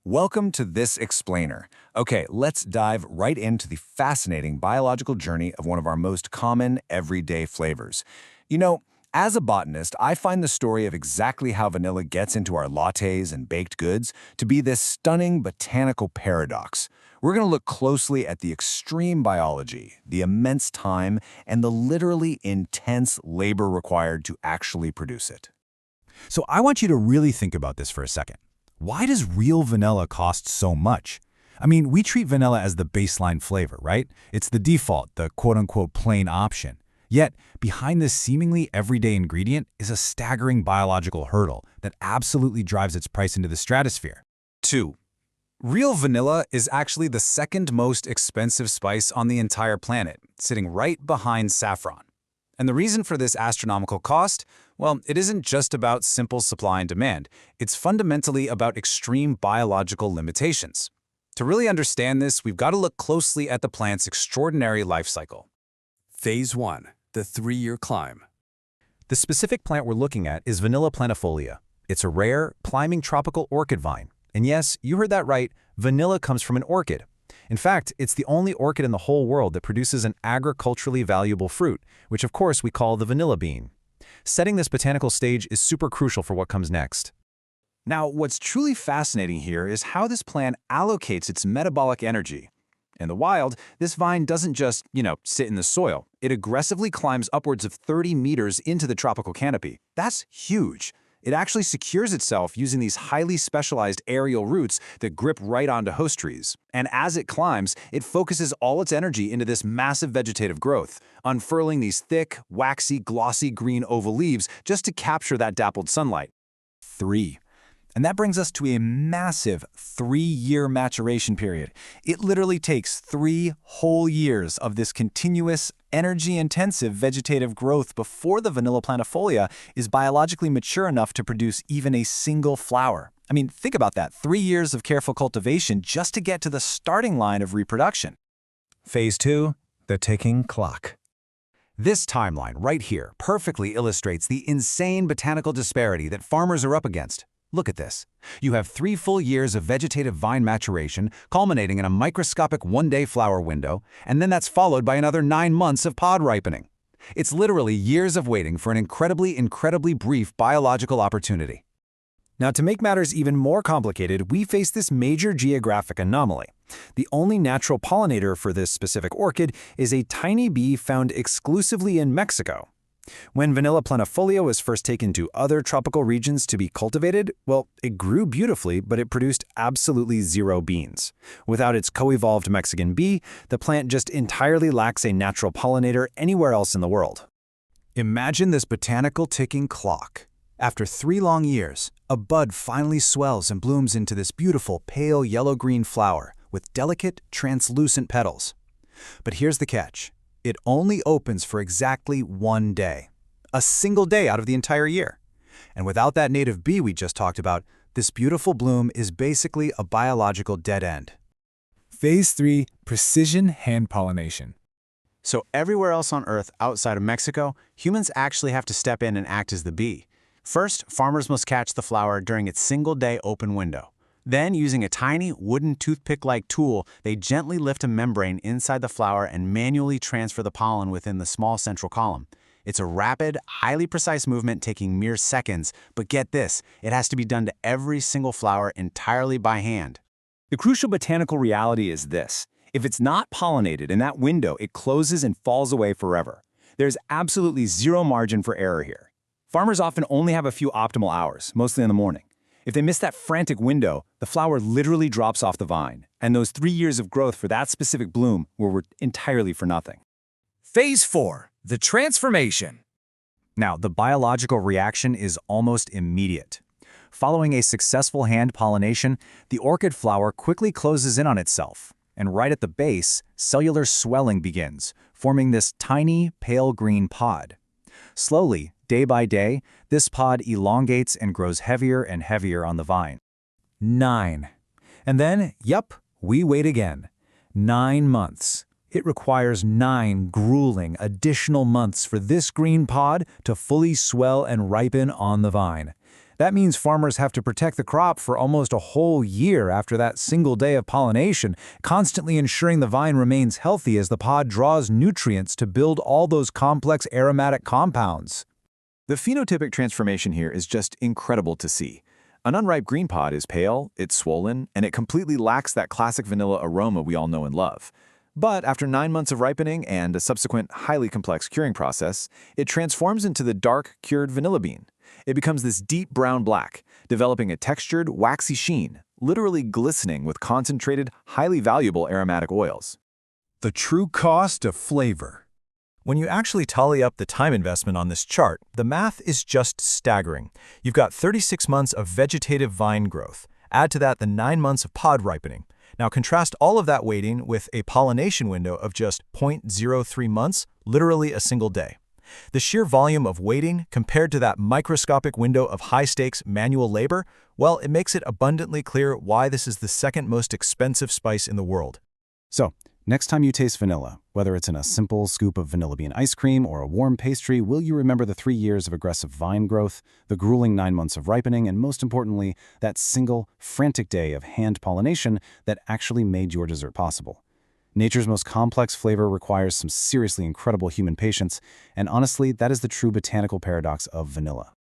Welcome to This Explainer. Okay, let's dive right into the fascinating biological journey of one of our most common everyday flavors. You know, as a botanist, I find the story of exactly how vanilla gets into our lattes and baked goods to be this stunning botanical paradox. We're going to look closely at the extreme biology, the immense time, and the literally intense labor required to actually produce it. So I want you to really think about this for a second. Why does real vanilla cost so much? I mean, we treat vanilla as the baseline flavor, right? It's the default, the quote-unquote plain option. Yet, behind this seemingly everyday ingredient is a staggering biological hurdle that absolutely drives its price into the stratosphere. 2. Real vanilla is actually the second most expensive spice on the entire planet, sitting right behind saffron. And the reason for this astronomical cost? Well, it isn't just about simple supply and demand. It's fundamentally about extreme biological limitations. To really understand this, we've got to look closely at the plant's extraordinary life cycle. Phase 1. The 3-year climb. The specific plant we're looking at is Vanilla planifolia. It's a rare, climbing tropical orchid vine. And yes, you heard that right, vanilla comes from an orchid. In fact, it's the only orchid in the whole world that produces an agriculturally valuable fruit, which of course we call the vanilla bean. Setting this botanical stage is super crucial for what comes next. Now, what's truly fascinating here is how this plant allocates its metabolic energy. In the wild, this vine doesn't just, sit in the soil. It aggressively climbs upwards of 30 meters into the tropical canopy. That's huge. It actually secures itself using these highly specialized aerial roots that grip right onto host trees. And as it climbs, it focuses all its energy into this massive vegetative growth, unfurling these thick, waxy, glossy green oval leaves just to capture that dappled sunlight. 3. And that brings us to a massive 3-year maturation period. It literally takes 3 whole years of this continuous, energy-intensive vegetative growth before the vanilla planifolia is biologically mature enough to produce even a single flower. I mean, think about that, 3 years of careful cultivation just to get to the starting line of reproduction. Phase 2, the ticking clock. This timeline right here perfectly illustrates the insane botanical disparity that farmers are up against. Look at this. You have 3 full years of vegetative vine maturation, culminating in a microscopic 1-day flower window, and then that's followed by another 9 months of pod ripening. It's literally years of waiting for an incredibly brief biological opportunity. Now, to make matters even more complicated, we face this major geographic anomaly. The only natural pollinator for this specific orchid is a tiny bee found exclusively in Mexico. When Vanilla planifolia was first taken to other tropical regions to be cultivated, well, it grew beautifully, but it produced absolutely 0 beans. Without its co-evolved Mexican bee, the plant just entirely lacks a natural pollinator anywhere else in the world. Imagine this botanical ticking clock. After 3 long years, a bud finally swells and blooms into this beautiful pale yellow-green flower with delicate, translucent petals. But here's the catch. It only opens for exactly 1 day. A single day out of the entire year. And without that native bee we just talked about, this beautiful bloom is basically a biological dead end. Phase 3, precision hand pollination. So everywhere else on Earth outside of Mexico, humans actually have to step in and act as the bee. First, farmers must catch the flower during its single-day open window. Then, using a tiny wooden toothpick-like tool, they gently lift a membrane inside the flower and manually transfer the pollen within the small central column. It's a rapid, highly precise movement taking mere seconds, but get this, it has to be done to every single flower entirely by hand. The crucial botanical reality is this. If it's not pollinated in that window, it closes and falls away forever. There's absolutely 0 margin for error here. Farmers often only have a few optimal hours, mostly in the morning. If they miss that frantic window, the flower literally drops off the vine, and those 3 years of growth for that specific bloom were entirely for nothing. Phase 4, the transformation. Now, the biological reaction is almost immediate. Following a successful hand pollination, the orchid flower quickly closes in on itself, and right at the base, cellular swelling begins, forming this tiny, pale green pod. Slowly, day by day, this pod elongates and grows heavier and heavier on the vine. 9. And then, we wait again. 9 months. It requires 9 grueling additional months for this green pod to fully swell and ripen on the vine. That means farmers have to protect the crop for almost a whole year after that single day of pollination, constantly ensuring the vine remains healthy as the pod draws nutrients to build all those complex aromatic compounds. The phenotypic transformation here is just incredible to see. An unripe green pod is pale, it's swollen, and it completely lacks that classic vanilla aroma we all know and love. But after 9 months of ripening and a subsequent highly complex curing process, it transforms into the dark, cured vanilla bean. It becomes this deep brown-black, developing a textured, waxy sheen, literally glistening with concentrated, highly valuable aromatic oils. The true cost of flavor. When you actually tally up the time investment on this chart, the math is just staggering. You've got 36 months of vegetative vine growth. Add to that the 9 months of pod ripening. Now contrast all of that waiting with a pollination window of just 0.03 months, literally a single day. The sheer volume of waiting compared to that microscopic window of high-stakes manual labor, well, it makes it abundantly clear why this is the second most expensive spice in the world. So, next time you taste vanilla, whether it's in a simple scoop of vanilla bean ice cream or a warm pastry, will you remember the 3 years of aggressive vine growth, the grueling 9 months of ripening, and most importantly, that single, frantic day of hand pollination that actually made your dessert possible? Nature's most complex flavor requires some seriously incredible human patience, and honestly, that is the true botanical paradox of vanilla.